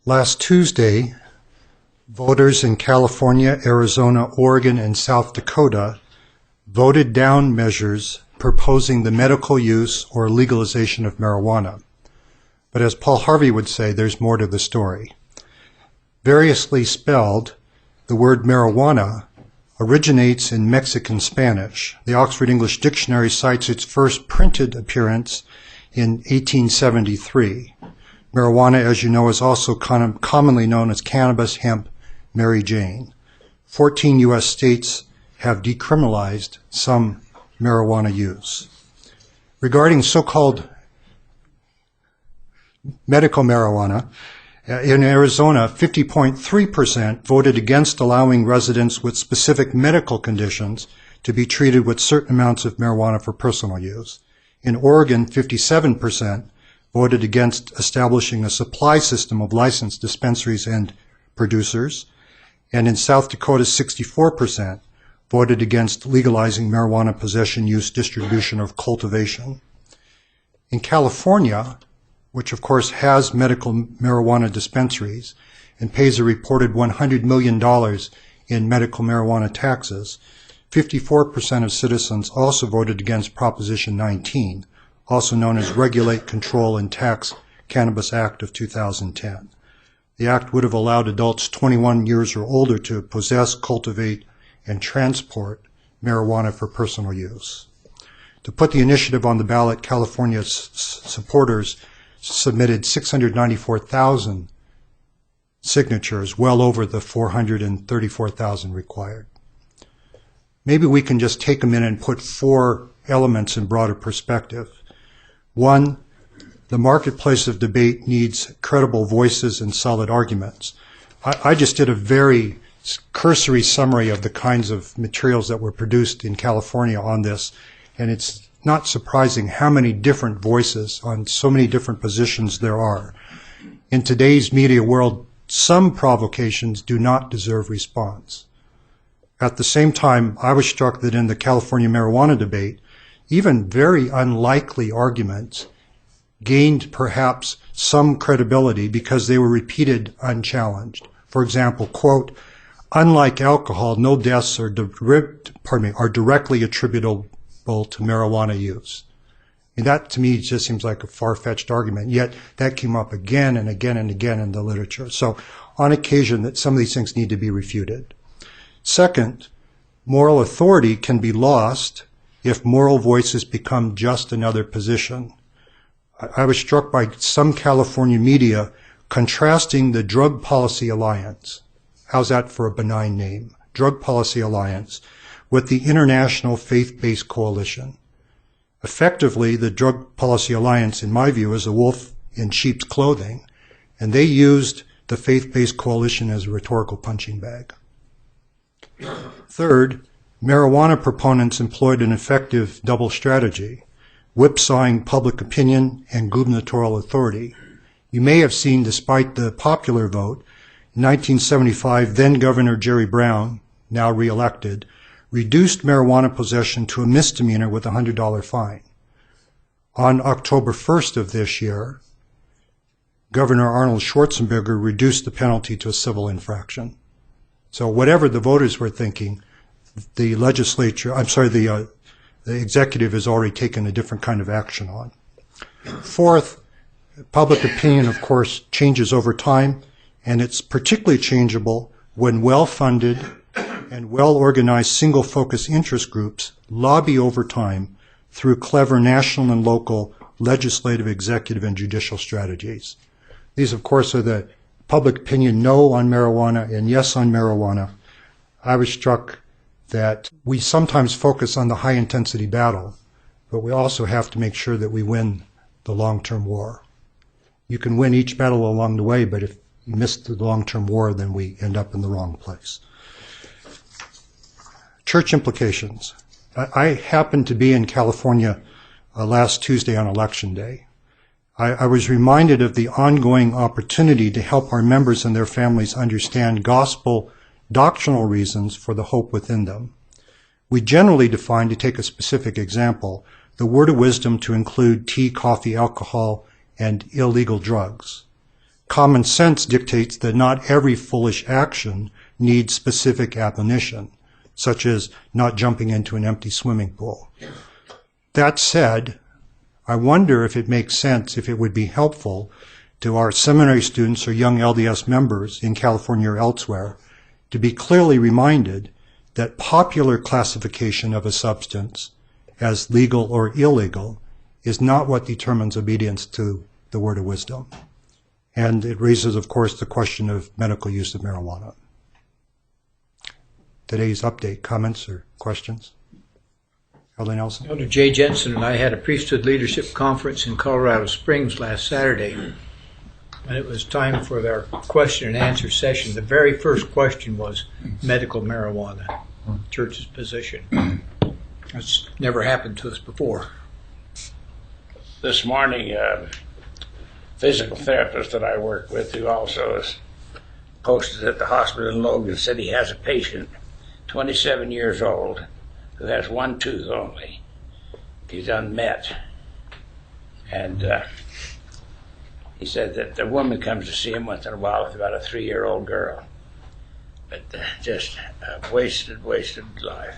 Last Tuesday, voters in California, Arizona, Oregon, and South Dakota voted down measures proposing the medical use or legalization of marijuana. But as Paul Harvey would say, there's more to the story. Variously spelled, the word marijuana originates in Mexican Spanish. The Oxford English Dictionary cites its first printed appearance in 1873. Marijuana, as you know, is also commonly known as cannabis, hemp, Mary Jane. 14 U.S. states have decriminalized some marijuana use. Regarding so-called medical marijuana, in Arizona, 50.3% voted against allowing residents with specific medical conditions to be treated with certain amounts of marijuana for personal use. In Oregon, 57% voted against establishing a supply system of licensed dispensaries and producers. And in South Dakota, 64% voted against legalizing marijuana possession, use, distribution, or cultivation. In California, which of course has medical marijuana dispensaries and pays a reported $100 million in medical marijuana taxes, 54% of citizens also voted against Proposition 19, also known as Regulate, Control, and Tax Cannabis Act of 2010. The act would have allowed adults 21 years or older to possess, cultivate, and transport marijuana for personal use. To put the initiative on the ballot, California's supporters submitted 694,000 signatures, well over the 434,000 required. Maybe we can just take a minute and put four elements in broader perspective. One, the marketplace of debate needs credible voices and solid arguments. I just did a very cursory summary of the kinds of materials that were produced in California on this, and it's not surprising how many different voices on so many different positions there are. In today's media world, some provocations do not deserve response. At the same time, I was struck that in the California marijuana debate, even very unlikely arguments gained perhaps some credibility because they were repeated unchallenged. For example, quote, unlike alcohol, no deaths are directly attributable to marijuana use. And that to me just seems like a far-fetched argument, yet that came up again and again and again in the literature. So on occasion that some of these things need to be refuted. Second, moral authority can be lost if moral voices become just another position. I was struck by some California media contrasting the Drug Policy Alliance, how's that for a benign name, Drug Policy Alliance, with the International Faith-Based Coalition. Effectively, the Drug Policy Alliance, in my view, is a wolf in sheep's clothing, and they used the Faith-Based Coalition as a rhetorical punching bag. Third, marijuana proponents employed an effective double strategy, whipsawing public opinion and gubernatorial authority. You may have seen, despite the popular vote, in 1975, then-Governor Jerry Brown, now re-elected, reduced marijuana possession to a misdemeanor with a $100 fine. On October 1st of this year, Governor Arnold Schwarzenegger reduced the penalty to a civil infraction. So whatever the voters were thinking, the executive has already taken a different kind of action on. Fourth, public opinion, of course, changes over time, and it's particularly changeable when well-funded and well-organized single-focus interest groups lobby over time through clever national and local legislative, executive, and judicial strategies. These, of course, are the public opinion no on marijuana and yes on marijuana. I was struck that we sometimes focus on the high-intensity battle, but we also have to make sure that we win the long-term war. You can win each battle along the way, but if you miss the long-term war, then we end up in the wrong place. Church implications. I happened to be in California last Tuesday on Election Day. I was reminded of the ongoing opportunity to help our members and their families understand gospel doctrinal reasons for the hope within them. We generally define, to take a specific example, the word of wisdom to include tea, coffee, alcohol, and illegal drugs. common sense dictates that not every foolish action needs specific admonition, such as not jumping into an empty swimming pool. That said, I wonder if it makes sense, if it would be helpful to our seminary students or young LDS members in California or elsewhere to be clearly reminded that popular classification of a substance as legal or illegal is not what determines obedience to the word of wisdom. And it raises, of course, the question of medical use of marijuana. Today's update, comments or questions? Elder Nelson? Elder Jay Jensen and I had a priesthood leadership conference in Colorado Springs last Saturday, and it was time for their question and answer session. The very first question was medical marijuana, church's position. That's never happened to us before. This morning, physical therapist that I work with, who also is posted at the hospital in Logan, said he has a patient, 27 years old, who has one tooth only. He's unmet. And he said that the woman comes to see him once in a while with about a 3-year-old girl. But just a wasted life.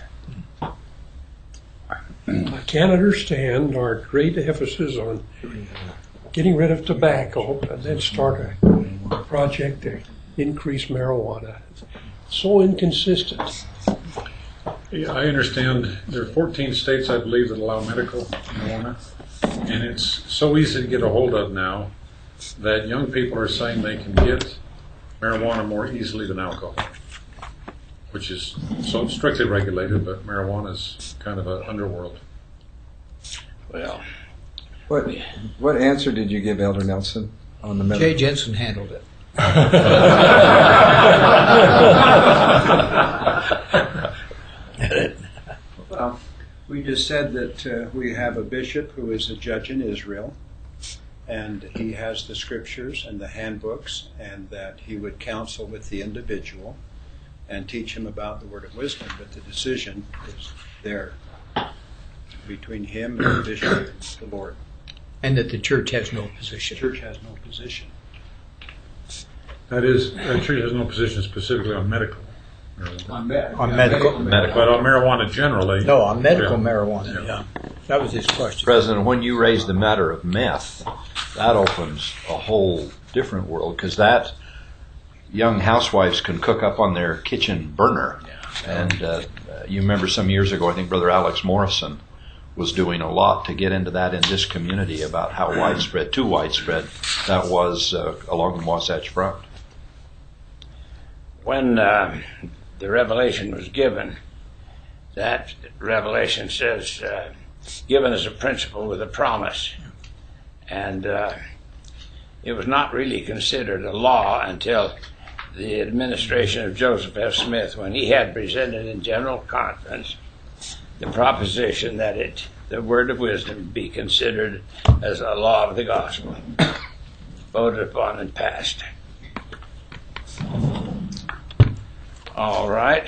I can't understand our great emphasis on getting rid of tobacco and then start a project to increase marijuana. It's so inconsistent. Yeah, I understand there are 14 states, I believe, that allow medical marijuana, and it's so easy to get a hold of now that young people are saying they can get marijuana more easily than alcohol, which is so strictly regulated, but marijuana is kind of an underworld. Well, what answer did you give, Elder Nelson, on the medical? Jay Jensen handled it. Well, we just said that we have a bishop who is a judge in Israel, and he has the scriptures and the handbooks, and that he would counsel with the individual and teach him about the word of wisdom, but the decision is there between him and the bishop and the Lord. And that the church has no position. The church has no position. That is, the church has no position specifically on medical marijuana. On medical. But on marijuana generally. No, on medical marijuana, yeah. That was his question. President, when you raise the matter of meth, that opens a whole different world, because that young housewives can cook up on their kitchen burner. And you remember some years ago, I think Brother Alex Morrison was doing a lot to get into that in this community about how widespread, too widespread, that was along the Wasatch Front. when the revelation was given, that revelation says, given as a principle with a promise. And it was not really considered a law until the administration of Joseph F. Smith, when he had presented in General Conference the proposition that the word of wisdom be considered as a law of the gospel, voted upon and passed. All right.